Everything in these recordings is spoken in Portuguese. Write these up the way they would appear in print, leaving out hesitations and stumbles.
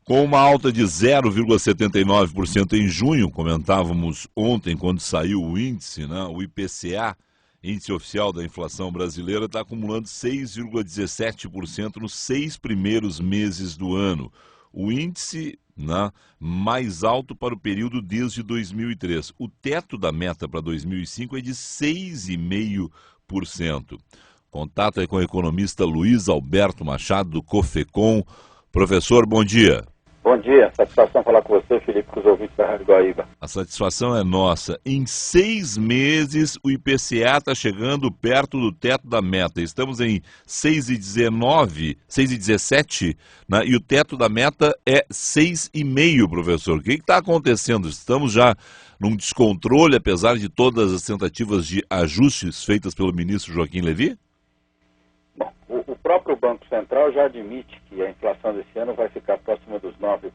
Com uma alta de 0,79% em junho, comentávamos ontem quando saiu o índice, né? O IPCA, Índice Oficial da Inflação Brasileira, está acumulando 6,17% nos 6 primeiros meses do ano. O índice, né, mais alto para o período desde 2003. O teto da meta para 2005 é de 6,5%. Contato aí com o economista Luiz Alberto Machado, do Cofecom. Professor, bom dia. Bom dia, satisfação falar com você, Felipe, com os ouvintes da Rádio Guaíba. A satisfação é nossa. Em 6 meses, o IPCA está chegando perto do teto da meta. Estamos em 6,19, 6,17, né? E o teto da meta é 6,5, professor. O que está acontecendo? Estamos já num descontrole, apesar de todas as tentativas de ajustes feitas pelo ministro Joaquim Levy? Bom, o próprio Banco Central já admite que a inflação desse ano vai ficar próxima dos 9%.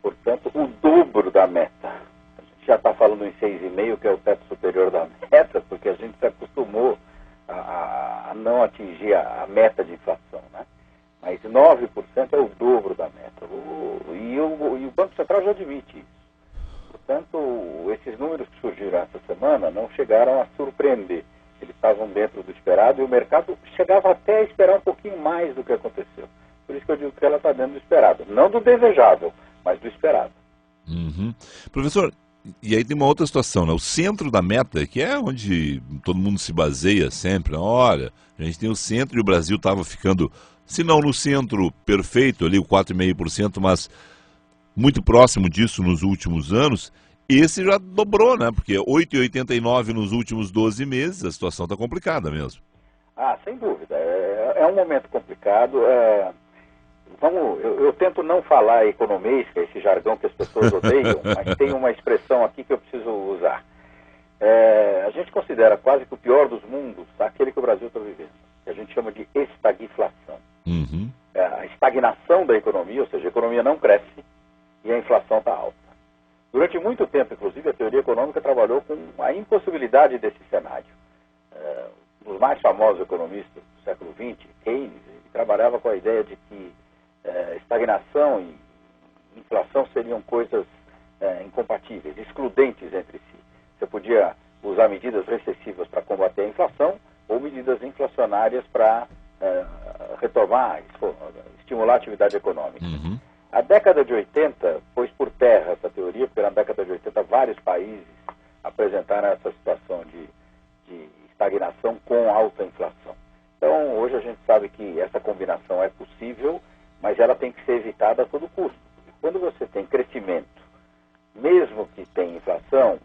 Portanto, o dobro da meta. A gente já está falando em 6,5%, que é o teto superior da meta, porque a gente se acostumou a não atingir a meta de inflação, né? Mas 9% é o dobro da meta. E o Banco Central já admite isso. Portanto, esses números que surgiram essa semana não chegaram a surpreender. Eles estavam dentro do esperado e o mercado chegava até a esperar um pouquinho mais do que aconteceu. Por isso que eu digo que ela está dentro do esperado. Não do desejável, mas do esperado. Uhum. Professor, e aí tem uma outra situação, né? O centro da meta, que é onde todo mundo se baseia sempre, né? Olha, a gente tem o centro e o Brasil estava ficando, se não no centro perfeito, ali o 4,5%, mas muito próximo disso nos últimos anos. Esse já dobrou, né? Porque 8,89 nos últimos 12 meses, a situação está complicada mesmo. Ah, sem dúvida. É um momento complicado. Eu tento não falar economês, que é esse jargão que as pessoas odeiam, mas tem uma expressão aqui que eu preciso usar. A gente considera quase que o pior dos mundos aquele que o Brasil está vivendo, que a gente chama de estagflação. Uhum. A estagnação da economia, ou seja, a economia não cresce e a inflação está alta. Durante muito tempo, inclusive, a teoria econômica trabalhou com a impossibilidade desse cenário. Um dos mais famosos economistas do século XX, Keynes, ele trabalhava com a ideia de que estagnação e inflação seriam coisas incompatíveis, excludentes entre si. Você podia usar medidas recessivas para combater a inflação ou medidas inflacionárias para retomar, estimular a atividade econômica. Uhum. A década de 80 pôs por terra essa teoria, porque na década de 80 vários países apresentaram essa situação de estagnação com alta inflação. Então, hoje a gente sabe que essa combinação é possível, mas ela tem que ser evitada a todo custo. Quando você tem crescimento, mesmo que tenha inflação,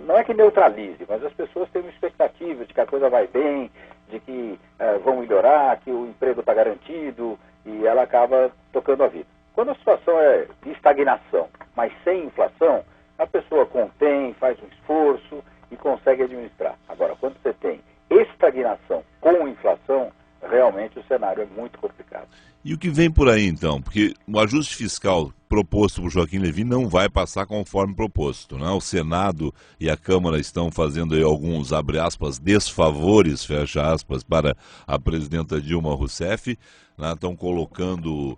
não é que neutralize, mas as pessoas têm uma expectativa de que a coisa vai bem, de que vão melhorar, que o emprego está garantido, e ela acaba tocando a vida. Quando a situação é de estagnação, mas sem inflação, a pessoa contém, faz um esforço e consegue administrar. Agora, quando você tem estagnação com inflação, realmente o cenário é muito complicado. E o que vem por aí, então? Porque o ajuste fiscal proposto por Joaquim Levy não vai passar conforme proposto, né? O Senado e a Câmara estão fazendo aí alguns, abre aspas, desfavores, fecha aspas, para a presidenta Dilma Rousseff, né? Estão colocando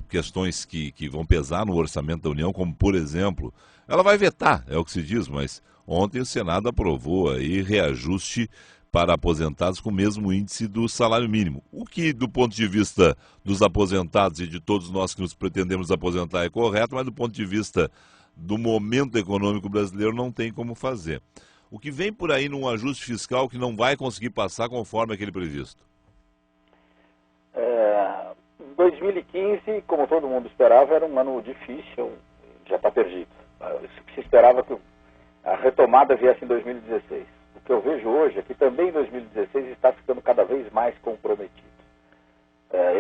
questões que vão pesar no orçamento da União, como, por exemplo, ela vai vetar, é o que se diz, mas ontem o Senado aprovou aí reajuste para aposentados com o mesmo índice do salário mínimo. O que, do ponto de vista dos aposentados e de todos nós que nos pretendemos aposentar, é correto, mas do ponto de vista do momento econômico brasileiro não tem como fazer. O que vem por aí num ajuste fiscal que não vai conseguir passar conforme aquele previsto? 2015, como todo mundo esperava, era um ano difícil, já está perdido. Se esperava que a retomada viesse em 2016. O que eu vejo hoje é que também 2016 está ficando cada vez mais comprometido.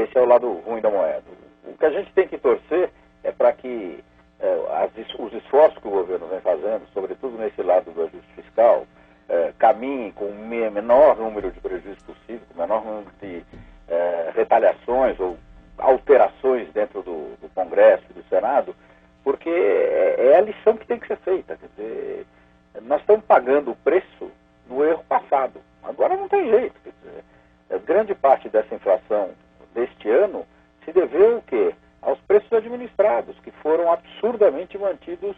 Esse é o lado ruim da moeda. O que a gente tem que torcer é para que os esforços que o governo vem fazendo, sobretudo nesse lado do ajuste fiscal, caminhem com o menor número de prejuízos possível, com o menor número de retaliações ou alterações dentro do Congresso e do Senado, porque é a lição que tem que ser feita. Quer dizer, nós estamos pagando o preço do erro passado. Agora não tem jeito. Quer dizer, grande parte dessa inflação deste ano se deveu o quê? Aos preços administrados, que foram absurdamente mantidos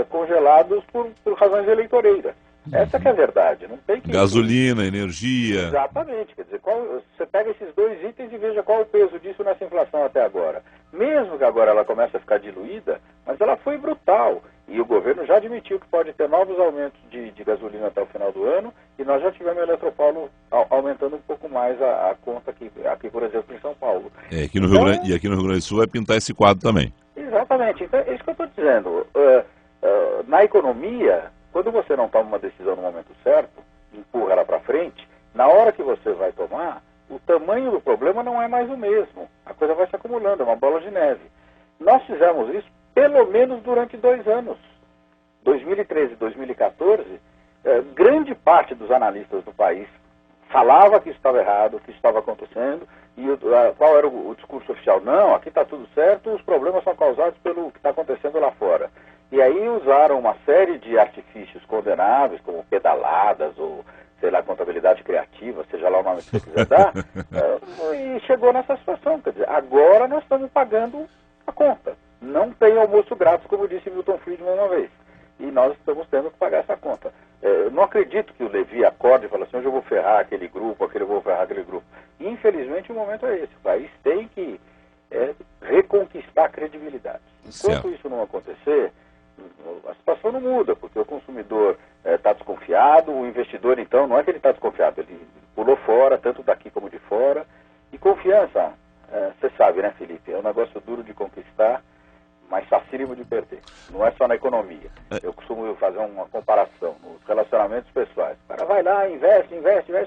congelados por razões eleitoreiras. Essa que é a verdade, não tem que... Gasolina, energia... Exatamente, quer dizer, você pega esses dois itens e veja qual o peso disso nessa inflação até agora. Mesmo que agora ela comece a ficar diluída, mas ela foi brutal. E o governo já admitiu que pode ter novos aumentos de gasolina até o final do ano, e nós já tivemos a Eletropaulo aumentando um pouco mais a conta aqui, por exemplo, em São Paulo. Aqui no Rio Grande, e aqui no Rio Grande do Sul vai pintar esse quadro também. Exatamente, então é isso que eu estou dizendo. Na economia, quando você não toma uma decisão no momento certo, empurra ela para frente, na hora que você vai tomar, o tamanho do problema não é mais o mesmo. A coisa vai se acumulando, é uma bola de neve. Nós fizemos isso pelo menos durante 2 anos. 2013 e 2014, grande parte dos analistas do país falava que isso estava errado, que isso estava acontecendo, e qual era o discurso oficial? Não, aqui está tudo certo, os problemas são causados pelo que está acontecendo lá fora. E aí usaram uma série de artifícios condenáveis, como pedaladas ou, sei lá, contabilidade criativa, seja lá o nome que você quiser dar, e chegou nessa situação. Quer dizer, agora nós estamos pagando a conta. Não tem almoço grátis, como disse Milton Friedman uma vez. E nós estamos tendo que pagar essa conta. Eu não acredito que o Levy acorde e fale assim, hoje eu vou ferrar aquele grupo, eu vou ferrar aquele grupo. E, infelizmente, o momento é esse. O país tem que reconquistar a credibilidade. Enquanto isso não acontecer, a situação não muda, porque o consumidor está desconfiado, o investidor, então, não é que ele está desconfiado, ele pulou fora, tanto daqui como de fora. E confiança, você sabe, né, Felipe, é um negócio duro de conquistar, mas facílimo de perder. Não é só na economia. Eu costumo fazer uma comparação nos relacionamentos pessoais. O cara vai lá, investe,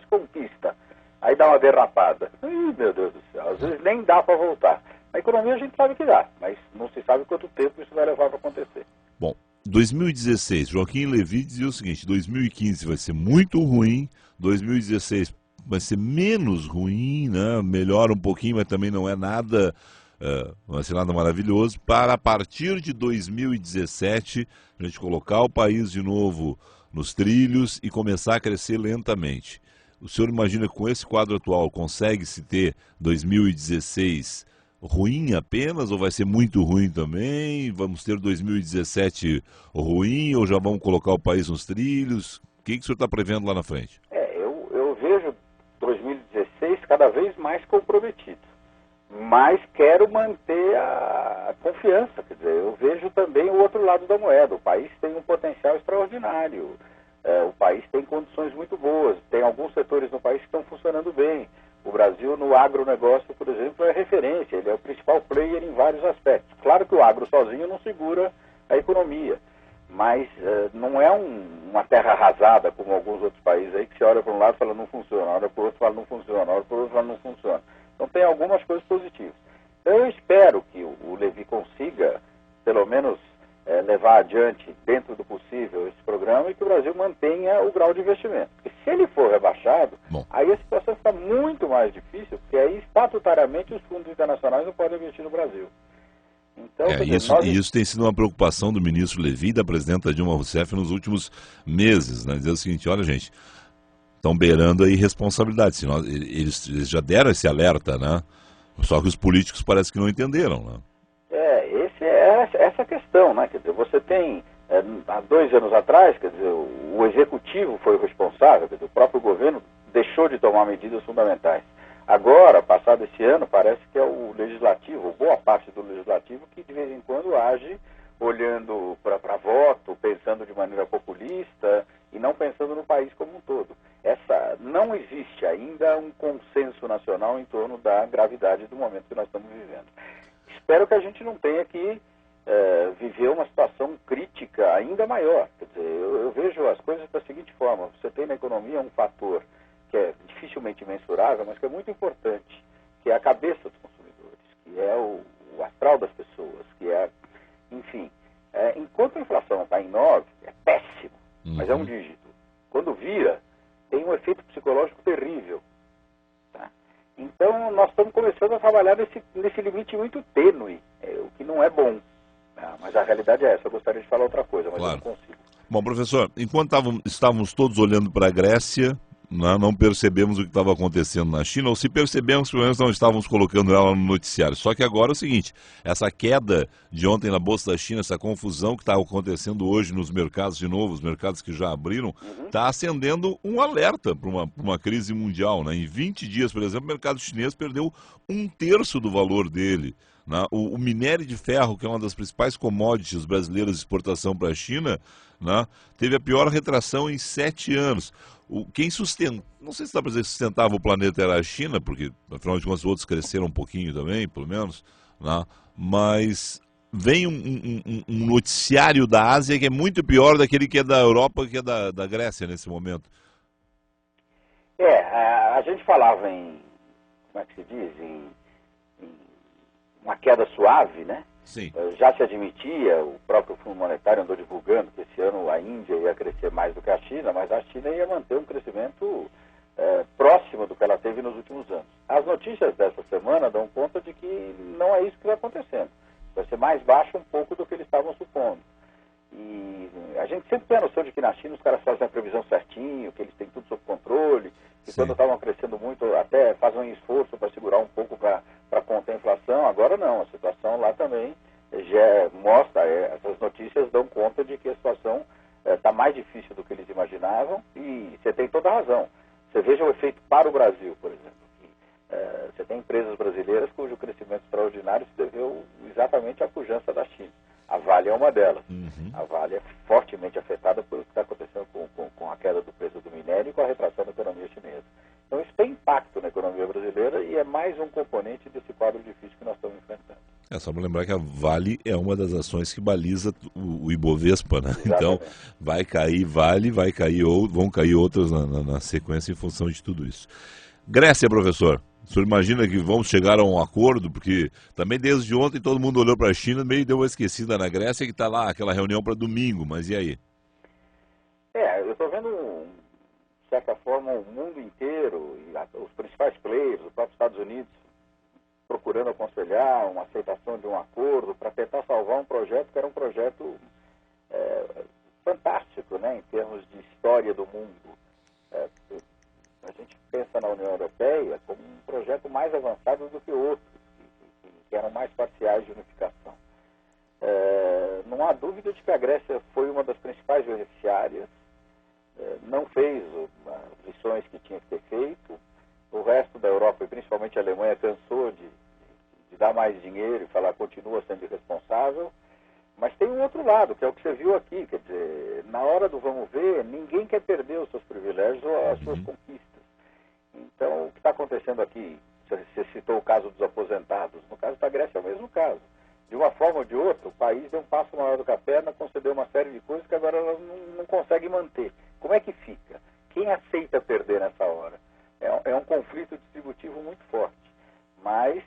conquista. Aí dá uma derrapada. Ih, meu Deus do céu, às vezes nem dá para voltar. Na economia a gente sabe que dá, mas não se sabe quanto tempo isso vai levar para acontecer. Bom, 2016, Joaquim Levy dizia o seguinte, 2015 vai ser muito ruim, 2016 vai ser menos ruim, né? Melhora um pouquinho, mas também não é nada... não vai ser nada maravilhoso, para a partir de 2017 a gente colocar o país de novo nos trilhos e começar a crescer lentamente. O senhor imagina que com esse quadro atual consegue-se ter 2016 ruim apenas ou vai ser muito ruim também? Vamos ter 2017 ruim ou já vamos colocar o país nos trilhos? O que o senhor está prevendo lá na frente? Eu vejo 2016 cada vez mais comprometido. Mas quero manter a confiança, quer dizer, eu vejo também o outro lado da moeda. O país tem um potencial extraordinário, o país tem condições muito boas, tem alguns setores no país que estão funcionando bem. O Brasil no agronegócio, por exemplo, é referência, ele é o principal player em vários aspectos. Claro que o agro sozinho não segura a economia, mas não é uma terra arrasada como alguns outros países aí que se olha para um lado e fala não funciona, olha para o outro e fala não funciona, olha para o outro e fala não funciona. Então tem algumas coisas positivas. Então eu espero que o Levy consiga, pelo menos, levar adiante, dentro do possível, esse programa e que o Brasil mantenha o grau de investimento. Porque se ele for rebaixado, aí a situação fica muito mais difícil, porque aí estatutariamente os fundos internacionais não podem investir no Brasil. Então, isso tem sido uma preocupação do ministro Levy e da presidenta Dilma Rousseff nos últimos meses, né? Dizer o seguinte, olha gente, estão beirando aí responsabilidade. Senão, eles já deram esse alerta, né? Só que os políticos parece que não entenderam, né? Essa é a questão, né? Quer dizer, você tem, há 2 anos atrás, quer dizer, o executivo foi o responsável, quer dizer, o próprio governo deixou de tomar medidas fundamentais. Agora, passado esse ano, parece que é o legislativo, boa parte do legislativo, que de vez em quando age olhando para voto, pensando de maneira populista e não pensando no país como um todo. Não existe ainda um consenso nacional em torno da gravidade do momento que nós estamos vivendo. Espero que a gente não tenha que viver uma situação crítica ainda maior. Quer dizer, eu vejo as coisas da seguinte forma, você tem na economia um fator que é dificilmente mensurável, mas que é muito importante, que é a cabeça dos consumidores, que é o astral das pessoas, que é, enfim, enquanto a inflação está em 9, é péssimo, mas é um dígito. Quando vira, tem um efeito psicológico terrível. Tá? Então, nós estamos começando a trabalhar nesse limite muito tênue, o que não é bom. Mas a realidade é essa. Eu gostaria de falar outra coisa, mas claro, eu não consigo. Bom, professor, enquanto estávamos todos olhando para a Grécia, não percebemos o que estava acontecendo na China, ou se percebemos, pelo menos não estávamos colocando ela no noticiário. Só que agora é o seguinte, essa queda de ontem na Bolsa da China, essa confusão que está acontecendo hoje nos mercados de novo, os mercados que já abriram, está acendendo um alerta para uma crise mundial, né? Em 20 dias, por exemplo, o mercado chinês perdeu 1/3 do valor dele. Né? O minério de ferro, que é uma das principais commodities brasileiras de exportação para a China, né, teve a pior retração em 7 anos. Quem sustenta, não sei se dá para dizer que sustentava o planeta era a China, porque afinal de contas os outros cresceram um pouquinho também, pelo menos, né? Mas vem um noticiário da Ásia que é muito pior daquele que é da Europa, que é da Grécia nesse momento. A gente falava como é que se diz, em uma queda suave, né? Sim. Já se admitia, o próprio Fundo Monetário andou divulgando que esse ano a Índia ia crescer mais do que a China, mas a China ia manter um crescimento próximo do que ela teve nos últimos anos. As notícias dessa semana dão conta de que não é isso que vai acontecendo. Vai ser mais baixo um pouco do que eles estavam supondo. E a gente sempre tem a noção de que na China os caras fazem a previsão certinho, que eles têm tudo sob controle, que quando estavam crescendo muito até fazem um esforço para segurar um pouco para conter a inflação. Agora não, a situação lá também já mostra, essas notícias dão conta de que a situação está mais difícil do que eles imaginavam e você tem toda a razão. Você veja o efeito para o Brasil, por exemplo. Você tem empresas brasileiras cujo crescimento extraordinário se deveu exatamente à pujança da China. A Vale é uma delas. A Vale é fortemente afetada por o que está acontecendo com a queda do preço do minério e com a retração da economia chinesa. Então isso tem impacto na economia brasileira e é mais um componente desse quadro difícil que nós estamos enfrentando. É só para lembrar que a Vale é uma das ações que baliza o Ibovespa, né? Exatamente. Então vai cair Vale, vão cair outras na sequência em função de tudo isso. Grécia, professor, o senhor imagina que vamos chegar a um acordo? Porque também desde ontem todo mundo olhou para a China, meio deu uma esquecida na Grécia, que está lá aquela reunião para domingo, mas e aí? Eu estou vendo, de certa forma, o mundo inteiro, e os principais players, os próprios Estados Unidos, procurando aconselhar uma aceitação de um acordo para tentar salvar um projeto que era um projeto fantástico, né, em termos de história do mundo. A gente pensa na União Europeia como um projeto mais avançado do que outros, que eram mais parciais de unificação. Não há dúvida de que a Grécia foi uma das principais beneficiárias, não fez as lições que tinha que ter feito. O resto da Europa, e principalmente a Alemanha, cansou de dar mais dinheiro e falar continua sendo irresponsável. Mas tem um outro lado, que é o que você viu aqui, quer dizer, na hora do vamos ver, ninguém quer perder os seus privilégios ou as suas conquistas. Então, o que está acontecendo aqui, você citou o caso dos aposentados, no caso da Grécia é o mesmo caso. De uma forma ou de outra, o país deu um passo maior do que a perna, concedeu uma série de coisas que agora ela não consegue manter. Como é que fica? Quem aceita perder nessa hora? É um conflito distributivo muito forte. Mas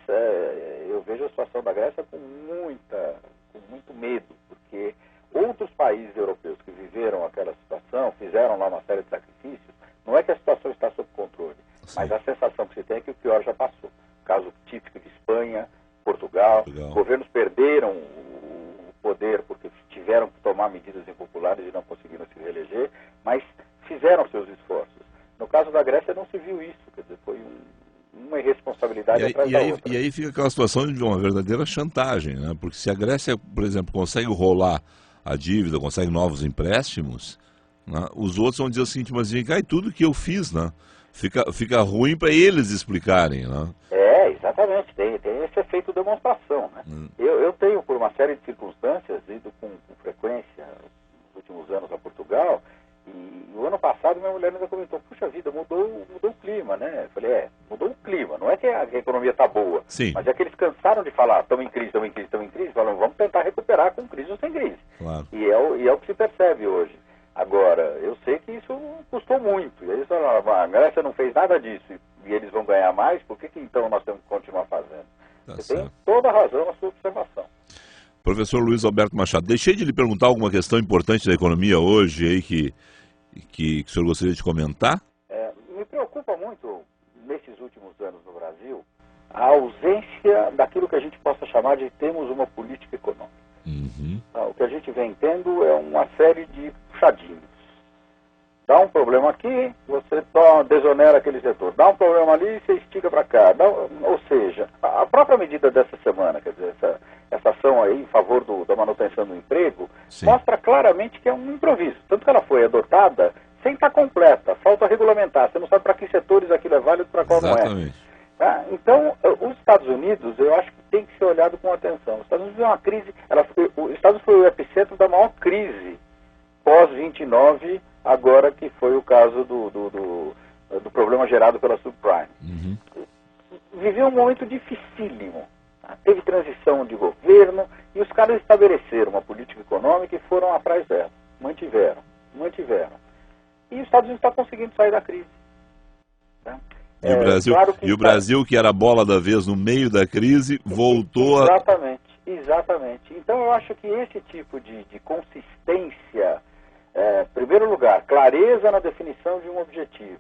eu vejo a situação da Grécia com muito medo, porque outros países europeus que viveram aquela situação, fizeram lá uma série de sacrifícios, não é que a situação está sob controle, mas a sensação que se tem é que o pior já passou. Caso típico de Espanha, Portugal. Governos perderam o poder porque tiveram que tomar medidas impopulares e não conseguiram se reeleger, mas fizeram seus esforços. No caso da Grécia não se viu isso, quer dizer, foi uma irresponsabilidade atrás da outra. E aí fica aquela situação de uma verdadeira chantagem, né? Porque se a Grécia, por exemplo, consegue rolar a dívida, consegue novos empréstimos, né? Os outros vão dizer o seguinte, mas vem cá, e tudo que eu fiz, né? Fica ruim para eles explicarem, né? Exatamente, tem esse efeito demonstração, né? Eu tenho, por uma série de circunstâncias, ido com frequência nos últimos anos a Portugal, e o ano passado minha mulher ainda comentou, puxa vida, mudou o clima, né? Eu falei, mudou o clima, não é que a economia está boa, sim, mas é que eles cansaram de falar, estamos em crise, falam, vamos tentar recuperar com crise ou sem crise. Claro. E é o que se percebe hoje. Agora, eu sei que isso custou muito, e aí eles falaram, a Grécia não fez nada disso, e eles vão ganhar mais, por que então nós temos que continuar fazendo? Você tem toda a razão na sua observação. Professor Luiz Alberto Machado, deixei de lhe perguntar alguma questão importante da economia hoje aí que o senhor gostaria de comentar? Me preocupa muito, nesses últimos anos no Brasil, a ausência daquilo que a gente possa chamar de temos uma política econômica. O que a gente vem tendo é uma série de puxadinhos. Dá um problema aqui, você desonera aquele setor. Dá um problema ali, você estica para cá. Ou seja, a própria medida dessa semana, quer dizer, essa ação aí em favor da manutenção do emprego, sim, mostra claramente que é um improviso. Tanto que ela foi adotada sem estar completa, falta regulamentar. Você não sabe para que setores aquilo é válido, para qual exatamente não é. Então, os Estados Unidos, eu acho que tem que ser olhado com atenção. Os Estados Unidos é uma crise, os Estados Unidos foi o epicentro da maior crise pós-29, agora que foi o caso do problema gerado pela subprime. Uhum. Viveu um momento dificílimo. Teve transição de governo e os caras estabeleceram uma política econômica e foram atrás dela. Mantiveram. E os Estados Unidos estão conseguindo sair da crise. Tá? E o Brasil, que era a bola da vez no meio da crise, voltou Exatamente. Então eu acho que esse tipo de consistência, em primeiro lugar, clareza na definição de um objetivo,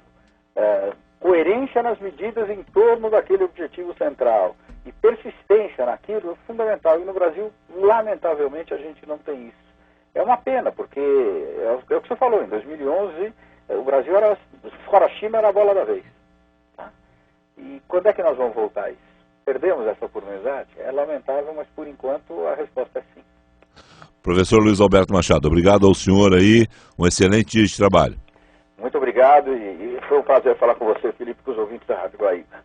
coerência nas medidas em torno daquele objetivo central e persistência naquilo é fundamental. E no Brasil, lamentavelmente, a gente não tem isso. É uma pena, porque é o que você falou, em 2011, o Brasil era, fora a China, era a bola da vez. Tá? E quando é que nós vamos voltar a isso? Perdemos essa oportunidade? É lamentável, mas por enquanto a resposta é sim. Professor Luiz Alberto Machado, obrigado ao senhor aí, um excelente dia de trabalho. Muito obrigado e foi um prazer falar com você, Felipe, com os ouvintes da Rádio Guaíba.